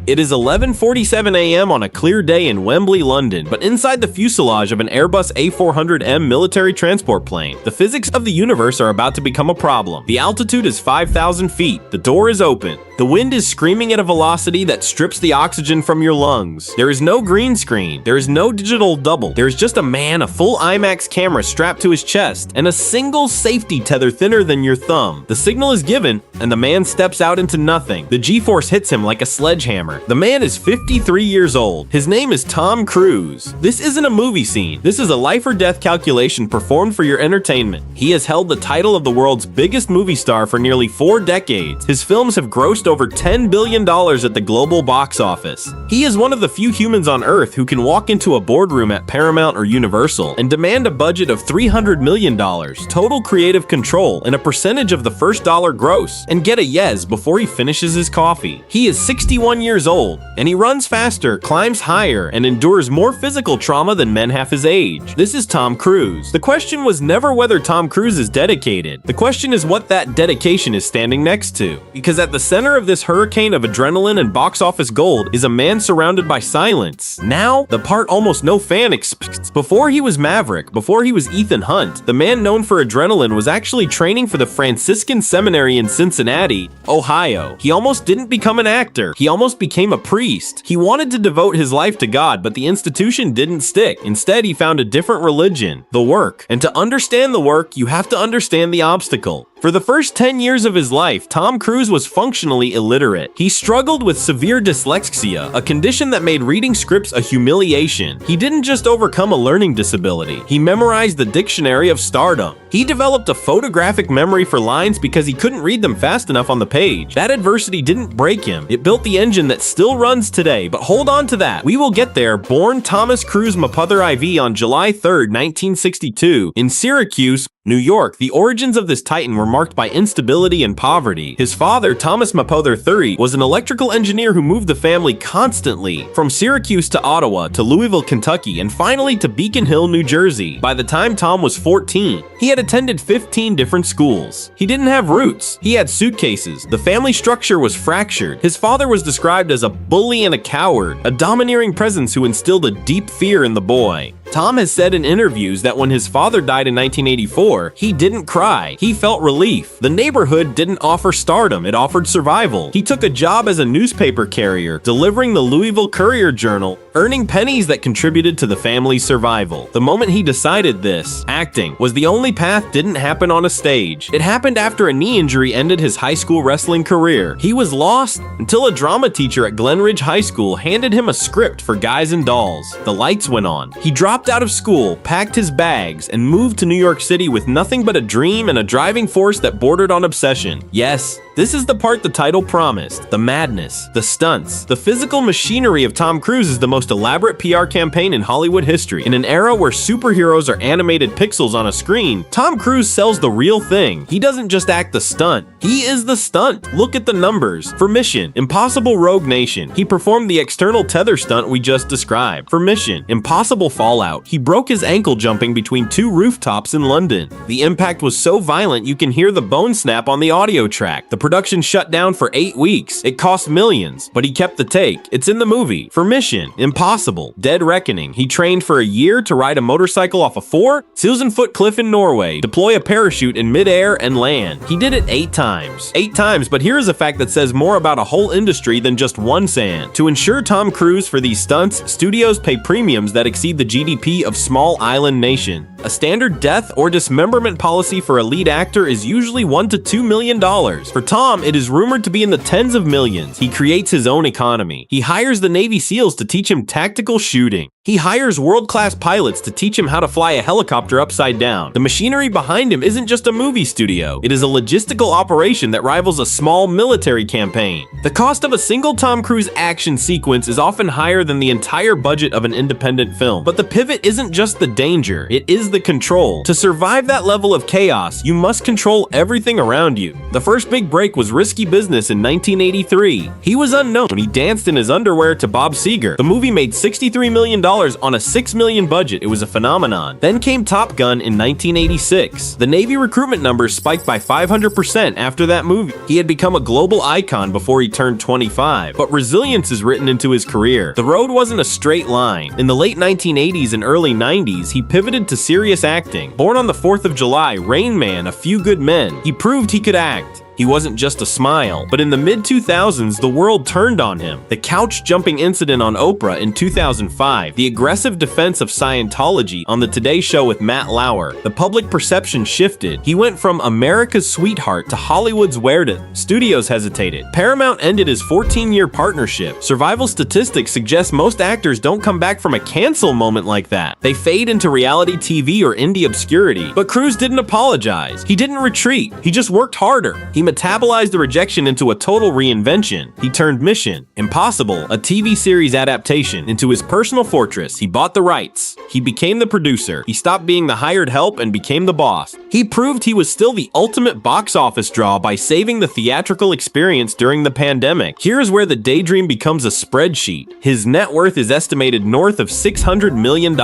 It is 11:47 a.m. on a clear day in Wembley, London, but inside the fuselage of an Airbus A400M military transport plane, the physics of the universe are about to become a problem. The altitude is 5,000 feet, the door is open, the wind is screaming at a velocity that strips the oxygen from your lungs. There is no green screen, there is no digital double, there is just a man, a full IMAX camera strapped to his chest, and a single safety tether thinner than your thumb. The signal is given, and the man steps out into nothing. The G-force hits him like a sledgehammer. The man is 53 years old. His name is Tom Cruise. This isn't a movie scene. This is a life or death calculation performed for your entertainment. He has held the title of the world's biggest movie star for nearly 4 decades. His films have grossed over $10 billion at the global box office. He is one of the few humans on Earth who can walk into a boardroom at Paramount or Universal and demand a budget of $300 million, total creative control, and a percentage of the first dollar gross, and get a yes before he finishes his coffee. He is 61 years old, and he runs faster, climbs higher, and endures more physical trauma than men half his age. This is Tom Cruise. The question was never whether Tom Cruise is dedicated. The question is what that dedication is standing next to. Because at the center of this hurricane of adrenaline and box office gold is a man surrounded by silence. Now, the part almost no fan expects. Before he was Maverick, before he was Ethan Hunt, the man known for adrenaline was actually training for the Franciscan Seminary in Cincinnati, Ohio. He almost didn't become an actor. He almost became a priest. He wanted to devote his life to God, but the institution didn't stick. Instead, he found a different religion, the work. And to understand the work, you have to understand the obstacle. For the first 10 years of his life, Tom Cruise was functionally illiterate. He struggled with severe dyslexia, a condition that made reading scripts a humiliation. He didn't just overcome a learning disability, he memorized the dictionary of stardom. He developed a photographic memory for lines because he couldn't read them fast enough on the page. That adversity didn't break him. It built the engine that still runs today, but hold on to that. We will get there. Born Thomas Cruise Mapother IV on July 3rd, 1962, in Syracuse, New York, the origins of this titan were marked by instability and poverty. His father, Thomas Mapother III, was an electrical engineer who moved the family constantly from Syracuse to Ottawa to Louisville, Kentucky, and finally to Beacon Hill, New Jersey. By the time Tom was 14, he had attended 15 different schools. He didn't have roots. He had suitcases. The family structure was fractured. His father was described as a bully and a coward, a domineering presence who instilled a deep fear in the boy. Tom has said in interviews that when his father died in 1984, he didn't cry. He felt relief. The neighborhood didn't offer stardom, it offered survival. He took a job as a newspaper carrier, delivering the Louisville Courier-Journal, earning pennies that contributed to the family's survival. The moment he decided this, acting, was the only path didn't happen on a stage. It happened after a knee injury ended his high school wrestling career. He was lost until a drama teacher at Glenridge High School handed him a script for Guys and Dolls. The lights went on. He dropped out of school, packed his bags, and moved to New York City with nothing but a dream and a driving force that bordered on obsession. Yes, this is the part the title promised. The madness, the stunts, the physical machinery of Tom Cruise is the most elaborate PR campaign in Hollywood history. In an era where superheroes are animated pixels on a screen, Tom Cruise sells the real thing. He doesn't just act the stunt. He is the stunt. Look at the numbers. For Mission Impossible Rogue Nation, he performed the external tether stunt we just described. For Mission Impossible Fallout, he broke his ankle jumping between 2 rooftops in London. The impact was so violent you can hear the bone snap on the audio track. The production shut down for 8 weeks. It cost millions, but he kept the take. It's in the movie. For Mission Impossible Dead Reckoning, he trained for a year to ride a motorcycle off a 4,000-foot cliff in Norway, deploy a parachute in midair, and land. He did it 8 times. 8 times, but here is a fact that says more about a whole industry than just one sand. To insure Tom Cruise for these stunts, studios pay premiums that exceed the GDP of small island nation. A standard death or dismemberment policy for a lead actor is usually $1 to $2 million. For Tom, it is rumored to be in the tens of millions. He creates his own economy. He hires the Navy SEALs to teach him tactical shooting. He hires world-class pilots to teach him how to fly a helicopter upside down. The machinery behind him isn't just a movie studio. It is a logistical operation that rivals a small military campaign. The cost of a single Tom Cruise action sequence is often higher than the entire budget of an independent film. But the pivot isn't just the danger, it is the control. To survive that level of chaos, you must control everything around you. The first big break was Risky Business in 1983. He was unknown. He danced in his underwear to Bob Seger. The movie made $63 million on a $6 million budget. It was a phenomenon. Then came Top Gun in 1986. The Navy recruitment numbers spiked by 500% after that movie. He had become a global icon before he turned 25, but resilience is written into his career. The road wasn't a straight line. In the late 1980s and early 90s, he pivoted to serious acting. Born on the 4th of July, Rain Man, A Few Good Men, he proved he could act. He wasn't just a smile, but in the mid-2000s, the world turned on him. The couch-jumping incident on Oprah in 2005, the aggressive defense of Scientology on the Today Show with Matt Lauer, the public perception shifted. He went from America's sweetheart to Hollywood's weirdo. Studios hesitated. Paramount ended his 14-year partnership. Survival statistics suggest most actors don't come back from a cancel moment like that. They fade into reality TV or indie obscurity. But Cruise didn't apologize. He didn't retreat. He just worked harder. He metabolized the rejection into a total reinvention. He turned Mission Impossible, a TV series adaptation, into his personal fortress. He bought the rights. He became the producer. He stopped being the hired help and became the boss. He proved he was still the ultimate box office draw by saving the theatrical experience during the pandemic. Here's where the daydream becomes a spreadsheet. His net worth is estimated north of $600 million.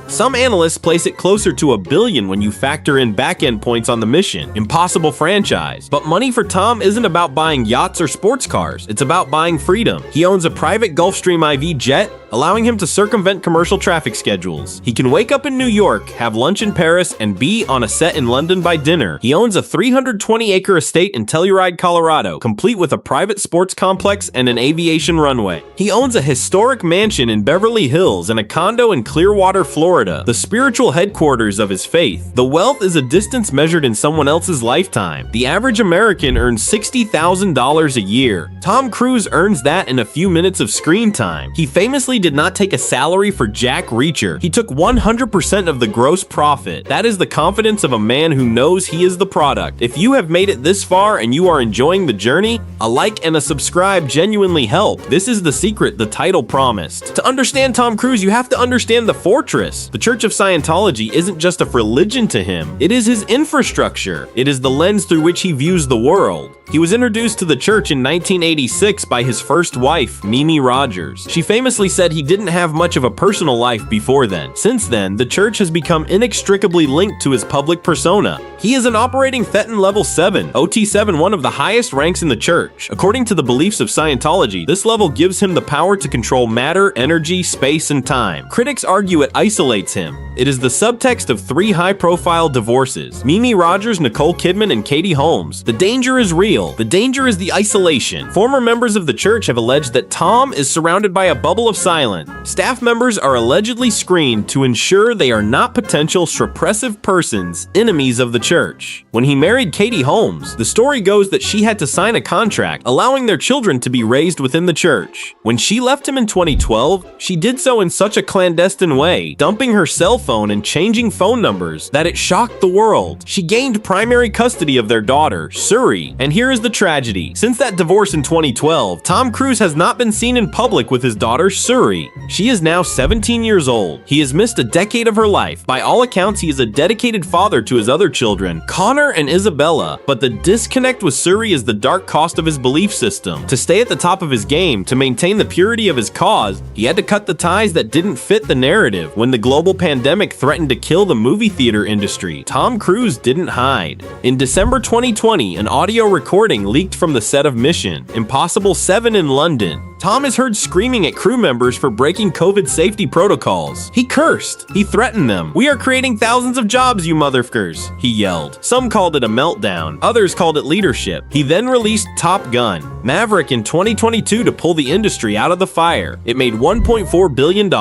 Some analysts place it closer to $1 billion when you factor in back-end points on the Mission Impossible franchise. But money for Tom isn't about buying yachts or sports cars. It's about buying freedom. He owns a private Gulfstream IV jet, allowing him to circumvent commercial traffic schedules. He can wake up in New York, have lunch in Paris, and be on a set in London by dinner. He owns a 320-acre estate in Telluride, Colorado, complete with a private sports complex and an aviation runway. He owns a historic mansion in Beverly Hills and a condo in Clearwater, Florida, the spiritual headquarters of his faith. The wealth is a distance measured in someone else's lifetime. The average American earns $60,000 a year. Tom Cruise earns that in a few minutes of screen time. He famously did not take a salary for Jack Reacher. He took 100% of the gross profit. That is the confidence of a man who knows he is the product. If you have made it this far and you are enjoying the journey, a like and a subscribe genuinely help. This is the secret the title promised. To understand Tom Cruise, you have to understand the fortress. The Church of Scientology isn't just a religion to him. It is his infrastructure. It is the lens through which he views the world. He was introduced to the church in 1986 by his first wife, Mimi Rogers. She famously said he didn't have much of a personal life before then. Since then, the church has become inextricably linked to his public persona. He is an operating Thetan level 7, OT7, one of the highest ranks in the church. According to the beliefs of Scientology, this level gives him the power to control matter, energy, space, and time. Critics argue it isolates him. It is the subtext of 3 high-profile divorces: Mimi Rogers, Nicole Kidman, and Katie Holmes. The danger is real. The danger is the isolation. Former members of the church have alleged that Tom is surrounded by a bubble of silence. Staff members are allegedly screened to ensure they are not potential suppressive persons, enemies of the church. When he married Katie Holmes, the story goes that she had to sign a contract allowing their children to be raised within the church. When she left him in 2012, she did so in such a clandestine way, dumping her cell phone and changing phone numbers, that it shocked the world. She gained primary custody of their daughter, Suri, and here is the tragedy. Since that divorce in 2012, Tom Cruise has not been seen in public with his daughter, Suri. She is now 17 years old. He has missed a decade of her life. By all accounts, he is a dedicated father to his other children, Connor and Isabella, but the disconnect with Suri is the dark cost of his belief system. To stay at the top of his game, to maintain the purity of his cause, he had to cut the ties that didn't fit the narrative. When the global pandemic threatened to kill the movie theater industry, Tom Cruise didn't hide. In December 2020, an audio recording leaked from the set of Mission Impossible 7 in London. Tom is heard screaming at crew members for breaking COVID safety protocols. He cursed. He threatened them. "We are creating thousands of jobs, you motherfuckers," he yelled. Some called it a meltdown. Others called it leadership. He then released Top Gun Maverick in 2022 to pull the industry out of the fire. It made $1.4 billion.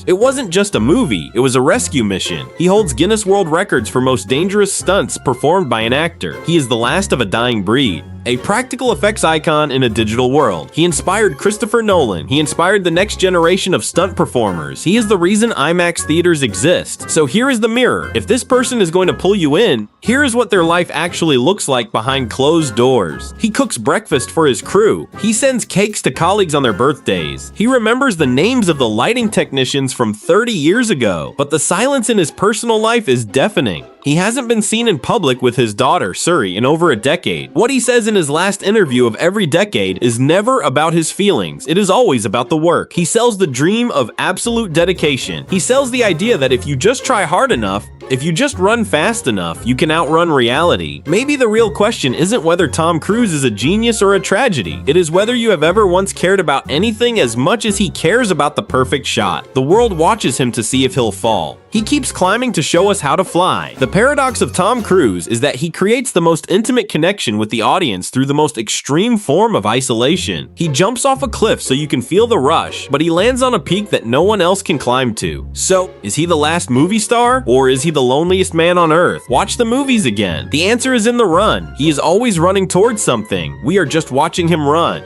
It wasn't just a movie, it was a rescue mission. He holds Guinness World Records for most dangerous stunts performed by an actor. He is the last of a dying breed. A practical effects icon in a digital world. He inspired Christopher Nolan. He inspired the next generation of stunt performers. He is the reason IMAX theaters exist. So here is the mirror. If this person is going to pull you in, here is what their life actually looks like behind closed doors. He cooks breakfast for his crew. He sends cakes to colleagues on their birthdays. He remembers the names of the lighting technicians from 30 years ago. But the silence in his personal life is deafening. He hasn't been seen in public with his daughter, Suri, in over a decade. What he says in in his last interview of every decade is never about his feelings. It is always about the work. He sells the dream of absolute dedication. He sells the idea that if you just try hard enough, if you just run fast enough, you can outrun reality. Maybe the real question isn't whether Tom Cruise is a genius or a tragedy. It is whether you have ever once cared about anything as much as he cares about the perfect shot. The world watches him to see if he'll fall. He keeps climbing to show us how to fly. The paradox of Tom Cruise is that he creates the most intimate connection with the audience through the most extreme form of isolation. He jumps off a cliff so you can feel the rush, but he lands on a peak that no one else can climb to. So, is he the last movie star, or is he the loneliest man on earth? Watch the movies again. The answer is in the run. He is always running towards something. We are just watching him run.